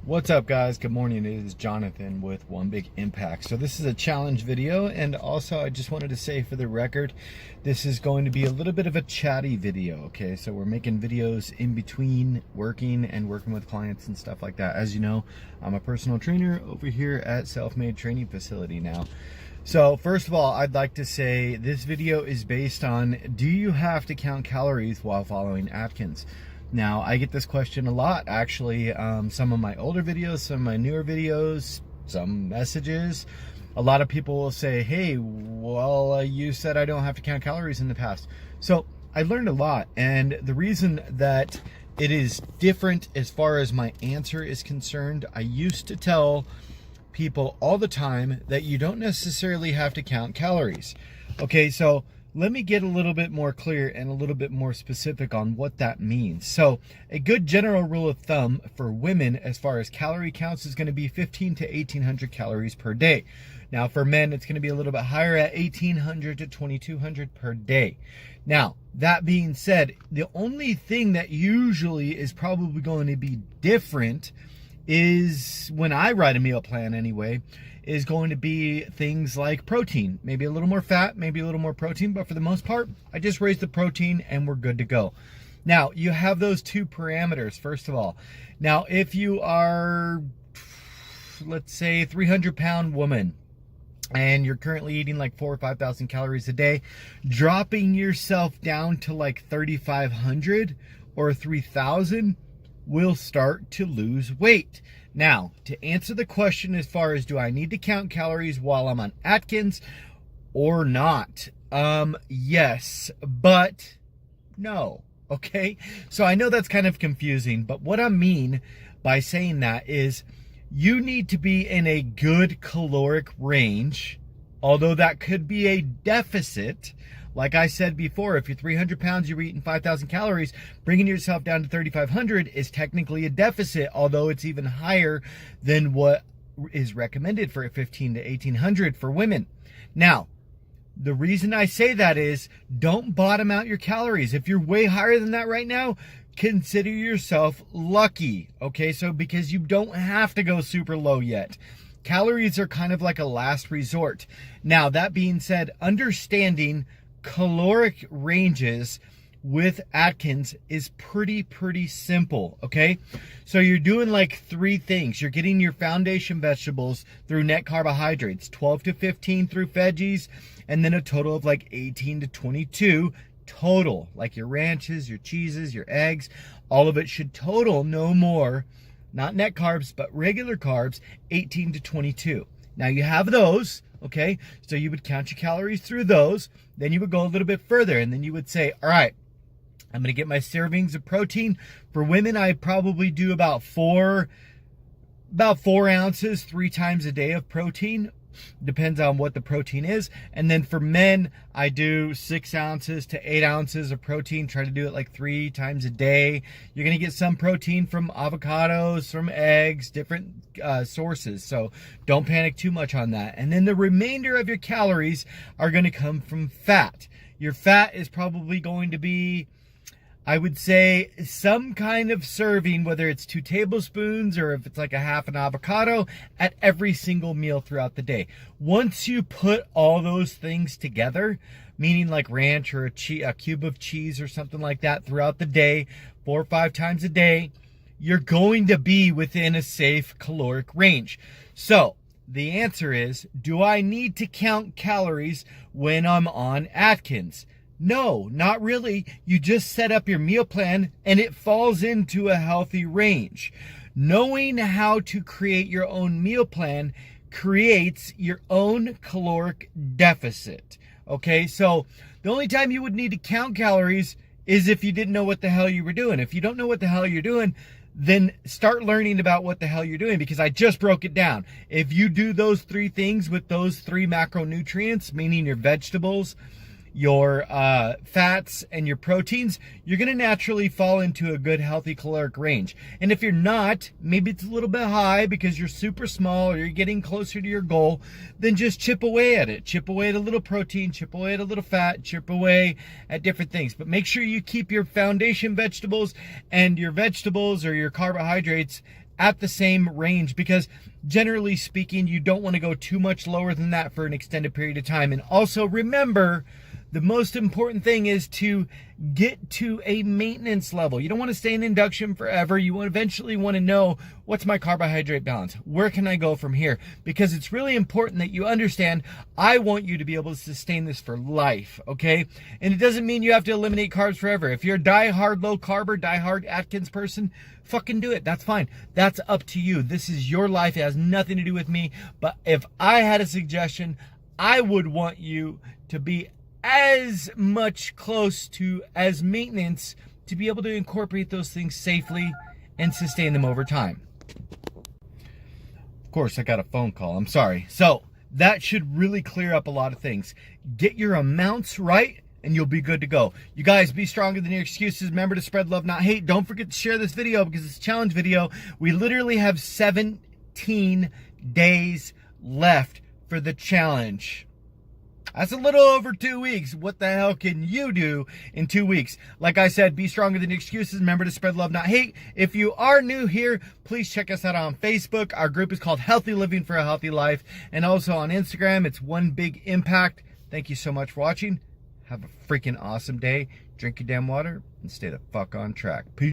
What's up, guys? Good morning. It is Jonathan with One Big Impact. So this is a challenge video, and also I just wanted to say for the record, this is going to be a little bit of a chatty video, okay? So we're making videos in between working with clients and stuff like that. As you know, I'm a personal trainer over here at Self-Made Training Facility now. So first of all, I'd like to say this video is based on, do you have to count calories while following Atkins? Now, I get this question a lot, actually. Some of my older videos, some of my newer videos, some messages. A lot of people will say, hey, well, you said I don't have to count calories in the past. So I learned a lot, and the reason that it is different as far as my answer is concerned, I used to tell people all the time that you don't necessarily have to count calories. Okay, so let me get a little bit more clear and a little bit more specific on what that means. So a good general rule of thumb for women as far as calorie counts is going to be 15 to 1800 calories per day. Now for men, it's going to be a little bit higher at 1800 to 2200 per day. Now, that being said, the only thing that usually is probably going to be different is, when I write a meal plan anyway, is going to be things like protein. Maybe a little more fat, maybe a little more protein, but for the most part, I just raise the protein and we're good to go. Now, you have those two parameters, first of all. Now, if you are, let's say, 300-pound woman, and you're currently eating like 4,000 or 5,000 calories a day, dropping yourself down to like 3,500 or 3,000 will start to lose weight. Now, to answer the question as far as do I need to count calories while I'm on Atkins or not? Yes, but no. Okay? So I know that's kind of confusing, but what I mean by saying that is you need to be in a good caloric range, although that could be a deficit. Like I said before, if you're 300 pounds, you're eating 5,000 calories, bringing yourself down to 3,500 is technically a deficit, although it's even higher than what is recommended for 15 to 1,800 for women. Now, the reason I say that is don't bottom out your calories. If you're way higher than that right now, consider yourself lucky, okay? So because you don't have to go super low yet. Calories are kind of like a last resort. Now, that being said, understanding caloric ranges with Atkins is pretty simple, okay? So you're doing like three things. You're getting your foundation vegetables through net carbohydrates, 12 to 15 through veggies, and then a total of like 18 to 22 total, like your ranches, your cheeses, your eggs. All of it should total no more, not net carbs, but regular carbs, 18 to 22. Now you have those, okay? So you would count your calories through those. Then you would go a little bit further, and then you would say, all right, I'm going to get my servings of protein. For women, I probably do about 4 ounces 3 times a day of protein. Depends on what the protein is. And then for men, I do 6 ounces to 8 ounces of protein. Try to do it like 3 times a day. You're going to get some protein from avocados, from eggs, different sources. So don't panic too much on that. And then the remainder of your calories are going to come from fat. Your fat is probably going to be, I would say, some kind of serving, whether it's 2 tablespoons or if it's like a half an avocado, at every single meal throughout the day. Once you put all those things together, meaning like ranch or a cube of cheese or something like that throughout the day, 4 or 5 times a day, you're going to be within a safe caloric range. So the answer is, do I need to count calories when I'm on Atkins? No, not really. You just set up your meal plan and it falls into a healthy range. Knowing how to create your own meal plan creates your own caloric deficit. Okay, so the only time you would need to count calories is if you didn't know what the hell you were doing. If you don't know what the hell you're doing, then start learning about what the hell you're doing, because I just broke it down. If you do those 3 things with those 3 macronutrients, meaning your vegetables, your fats, and your proteins, you're going to naturally fall into a good healthy caloric range. And if you're not, maybe it's a little bit high because you're super small or you're getting closer to your goal, then just chip away at it. Chip away at a little protein, chip away at a little fat, chip away at different things. But make sure you keep your foundation vegetables and your vegetables or your carbohydrates at the same range, because generally speaking, you don't want to go too much lower than that for an extended period of time. And also remember, the most important thing is to get to a maintenance level. You don't want to stay in induction forever. You eventually want to know, what's my carbohydrate balance? Where can I go from here? Because it's really important that you understand, I want you to be able to sustain this for life, okay? And it doesn't mean you have to eliminate carbs forever. If you're a die-hard low-carber, die-hard Atkins person, fucking do it. That's fine. That's up to you. This is your life. It has nothing to do with me. But if I had a suggestion, I would want you to be as much close to as maintenance to be able to incorporate those things safely and sustain them over time. Of course, I got a phone call. I'm sorry. So that should really clear up a lot of things. Get your amounts right and you'll be good to go. You guys, be stronger than your excuses. Remember to spread love, not hate. Don't forget to share this video because it's a challenge video. We literally have 17 days left for the challenge. That's a little over 2 weeks. What the hell can you do in 2 weeks? Like I said, be stronger than your excuses. Remember to spread love, not hate. If you are new here, please check us out on Facebook. Our group is called Healthy Living for a Healthy Life. And also on Instagram, it's One Big Impact. Thank you so much for watching. Have a freaking awesome day. Drink your damn water and stay the fuck on track. Peace.